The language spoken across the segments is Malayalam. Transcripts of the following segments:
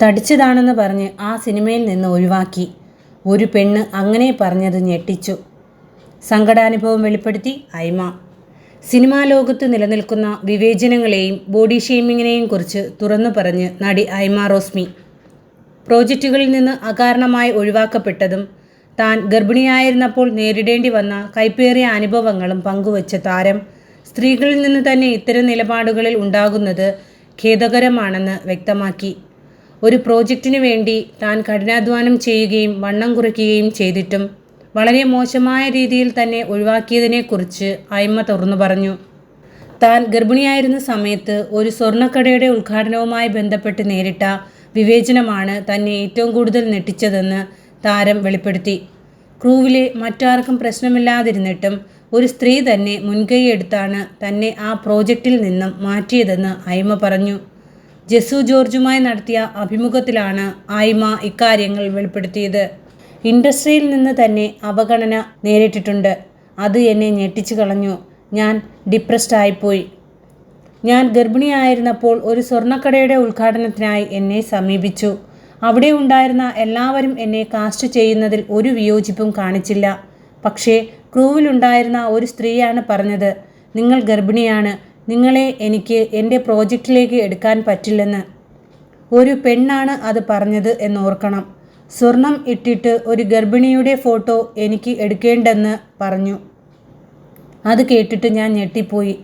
തടിച്ചതാണെന്ന് പറഞ്ഞ് ആ സിനിമയിൽ നിന്ന് ഒഴിവാക്കി. ഒരു പെണ്ണ് അങ്ങനെ പറഞ്ഞത് ഞെട്ടിച്ചു. സങ്കടാനുഭവം വെളിപ്പെടുത്തി ഐമ. സിനിമാ ലോകത്ത് നിലനിൽക്കുന്ന വിവേചനങ്ങളെയും ബോഡി ഷെയ്മിങ്ങിനെയും കുറിച്ച് തുറന്നു പറഞ്ഞ് നടി ഐമ റോസ്മി. പ്രോജക്റ്റുകളിൽ നിന്ന് അകാരണമായി ഒഴിവാക്കപ്പെട്ടതും താൻ ഗർഭിണിയായിരുന്നപ്പോൾ നേരിടേണ്ടി വന്ന കൈപ്പേറിയ അനുഭവങ്ങളും പങ്കുവച്ച താരം സ്ത്രീകളിൽ നിന്ന് തന്നെ ഇത്തരം നിലപാടുകളിൽ ഉണ്ടാകുന്നത് ഖേദകരമാണെന്ന് വ്യക്തമാക്കി. ഒരു പ്രോജക്റ്റിന് വേണ്ടി താൻ കഠിനാധ്വാനം ചെയ്യുകയും വണ്ണം കുറയ്ക്കുകയും ചെയ്തിട്ടും വളരെ മോശമായ രീതിയിൽ തന്നെ ഒഴിവാക്കിയതിനെക്കുറിച്ച് ഐമ തുറന്നു പറഞ്ഞു. താൻ ഗർഭിണിയായിരുന്ന സമയത്ത് ഒരു സ്വർണ്ണക്കടയുടെ ഉദ്ഘാടനവുമായി ബന്ധപ്പെട്ട് നേരിട്ട വിവേചനമാണ് തന്നെ ഏറ്റവും കൂടുതൽ ഞെട്ടിച്ചതെന്ന് താരം വെളിപ്പെടുത്തി. ക്രൂവിലെ മറ്റാർക്കും പ്രശ്നമില്ലാതിരുന്നിട്ടും ഒരു സ്ത്രീ തന്നെ മുൻകൈയെടുത്താണ് തന്നെ ആ പ്രോജക്റ്റിൽ നിന്നും മാറ്റിയതെന്ന് ഐമ പറഞ്ഞു. ജെസു ജോർജുമായി നടത്തിയ അഭിമുഖത്തിലാണ് ഐമ ഇക്കാര്യങ്ങൾ വെളിപ്പെടുത്തിയത്. ഇൻഡസ്ട്രിയിൽ നിന്ന് തന്നെ അവഗണന നേരിട്ടിട്ടുണ്ട്. അത് എന്നെ ഞെട്ടിച്ചു കളഞ്ഞു. ഞാൻ ഡിപ്രസ്ഡ് ആയിപ്പോയി. ഞാൻ ഗർഭിണിയായിരുന്നപ്പോൾ ഒരു സ്വർണ്ണക്കടയുടെ ഉദ്ഘാടനത്തിനായി എന്നെ സമീപിച്ചു. അവിടെ ഉണ്ടായിരുന്ന എല്ലാവരും എന്നെ കാസ്റ്റ് ചെയ്യുന്നതിൽ ഒരു വിയോജിപ്പും കാണിച്ചില്ല. പക്ഷേ ക്രൂവിലുണ്ടായിരുന്ന ഒരു സ്ത്രീയാണ് പറഞ്ഞത്, നിങ്ങൾ ഗർഭിണിയാണ്, നിങ്ങളെ എനിക്ക് എൻ്റെ പ്രോജക്റ്റിലേക്ക് എടുക്കാൻ പറ്റില്ലെന്ന്. ഒരു പെണ്ണാണ് അത് പറഞ്ഞത് എന്നോർക്കണം. സ്വർണം ഇട്ടിട്ട് ഒരു ഗർഭിണിയുടെ ഫോട്ടോ എനിക്ക് എടുക്കേണ്ടെന്ന് പറഞ്ഞു. അത് കേട്ടിട്ട് ഞാൻ ഞെട്ടിപ്പോയി.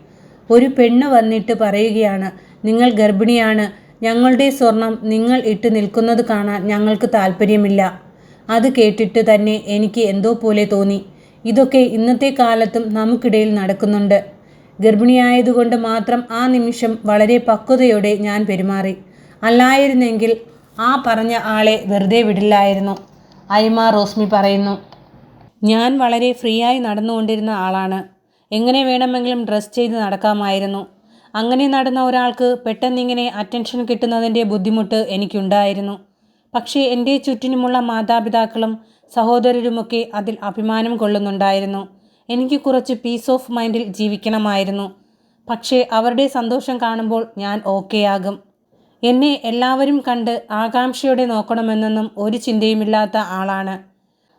ഒരു പെണ്ണ് വന്നിട്ട് പറയുകയാണ്, നിങ്ങൾ ഗർഭിണിയാണ്, ഞങ്ങളുടെ സ്വർണം നിങ്ങൾ ഇട്ട് നിൽക്കുന്നത് കാണാൻ ഞങ്ങൾക്ക് താല്പര്യമില്ല. അത് കേട്ടിട്ട് തന്നെ എനിക്ക് എന്തോ പോലെ തോന്നി. ഇതൊക്കെ ഇന്നത്തെ കാലത്തും നമുക്കിടയിൽ നടക്കുന്നുണ്ട്. ഗർഭിണിയായതുകൊണ്ട് മാത്രം ആ നിമിഷം വളരെ പക്വതയോടെ ഞാൻ പെരുമാറി. അല്ലായിരുന്നെങ്കിൽ ആ പറഞ്ഞ ആളെ വെറുതെ വിടില്ലായിരുന്നു. ഐമ റോസ്മി പറയുന്നു. ഞാൻ വളരെ ഫ്രീ ആയി നടന്നുകൊണ്ടിരുന്ന ആളാണ്. എങ്ങനെ വേണമെങ്കിലും ഡ്രസ് ചെയ്ത് നടക്കാമായിരുന്നു. അങ്ങനെ നടന്ന ഒരാൾക്ക് പെട്ടെന്നിങ്ങനെ അറ്റൻഷൻ കിട്ടുന്നതിൻ്റെ ബുദ്ധിമുട്ട് എനിക്കുണ്ടായിരുന്നു. പക്ഷേ എൻ്റെ ചുറ്റിനുമുള്ള മാതാപിതാക്കളും സഹോദരരുമൊക്കെ അതിൽ അഭിമാനം കൊള്ളുന്നുണ്ടായിരുന്നു. എനിക്ക് കുറച്ച് പീസ് ഓഫ് മൈൻഡിൽ ജീവിക്കണമായിരുന്നു. പക്ഷേ അവരുടെ സന്തോഷം കാണുമ്പോൾ ഞാൻ ഓക്കെ ആകും. എന്നെ എല്ലാവരും കണ്ട് ആകാംക്ഷയോടെ നോക്കണമെന്നൊന്നും ഒരു ചിന്തയുമില്ലാത്ത ആളാണ്.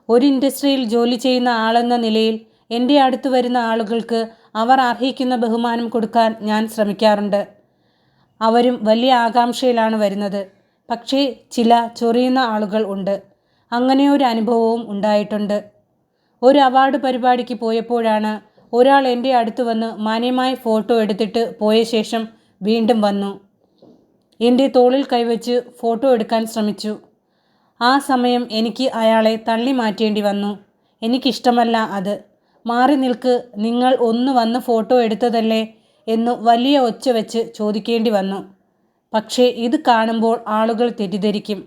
ഒരു ഇൻഡസ്ട്രിയിൽ ജോലി ചെയ്യുന്ന ആളെന്ന നിലയിൽ എൻ്റെ അടുത്ത് വരുന്ന ആളുകൾക്ക് അവർ അർഹിക്കുന്ന ബഹുമാനം കൊടുക്കാൻ ഞാൻ ശ്രമിക്കാറുണ്ട്. അവരും വലിയ ആകാംക്ഷയിലാണ് വരുന്നത്. പക്ഷേ ചില ചൊറിയുന്ന ആളുകൾ ഉണ്ട്. അങ്ങനെയൊരു അനുഭവവും ഉണ്ടായിട്ടുണ്ട്. ഒരു അവാർഡ് പരിപാടിക്ക് പോയപ്പോഴാണ് ഒരാൾ എൻ്റെ അടുത്ത് വന്ന് മാന്യമായി ഫോട്ടോ എടുത്തിട്ട് പോയ ശേഷം വീണ്ടും വന്നു. എൻ്റെ തോളിൽ കൈവച്ച് ഫോട്ടോ എടുക്കാൻ ശ്രമിച്ചു. ആ സമയം എനിക്ക് അയാളെ തള്ളി മാറ്റേണ്ടി വന്നു. എനിക്കിഷ്ടമല്ല അത്. മാറി നിൽക്ക്, നിങ്ങൾ ഒന്ന് വന്ന് ഫോട്ടോ എടുത്തതല്ലേ എന്നു വലിയ ഒച്ച വെച്ച് ചോദിക്കേണ്ടി വന്നു. പക്ഷേ ഇത് കാണുമ്പോൾ ആളുകൾ തെറ്റിദ്ധരിക്കും.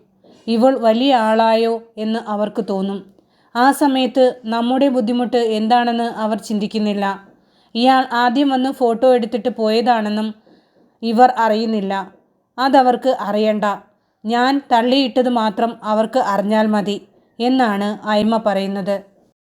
ഇവൾ വലിയ ആളായോ എന്ന് അവർക്ക് തോന്നും. ആ സമയത്ത് നമ്മുടെ ബുദ്ധിമുട്ട് എന്താണെന്ന് അവർ ചിന്തിക്കുന്നില്ല. ഇയാൾ ആദ്യം വന്ന് ഫോട്ടോ എടുത്തിട്ട് പോയതാണെന്നും ഇവർ അറിയുന്നില്ല. അതവർക്ക് അറിയണ്ട. ഞാൻ തള്ളിയിട്ടത് മാത്രം അവർക്ക് അറിഞ്ഞാൽ മതി എന്നാണ് ഐമ പറയുന്നത്.